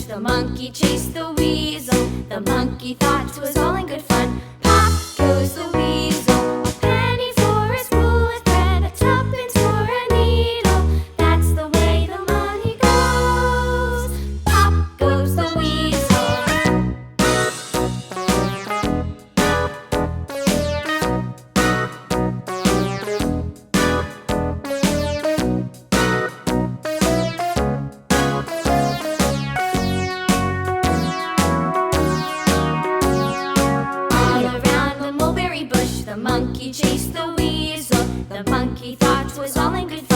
The monkey chased the weasel. The monkey thought 'twas all in good fun. Pop goes the weasel. A penny for a spool of thread, a tuppence for a needle. That's the way the money goes. Pop goes the weasel. The monkey chased the weasel. The monkey thought 'twas all in good fun.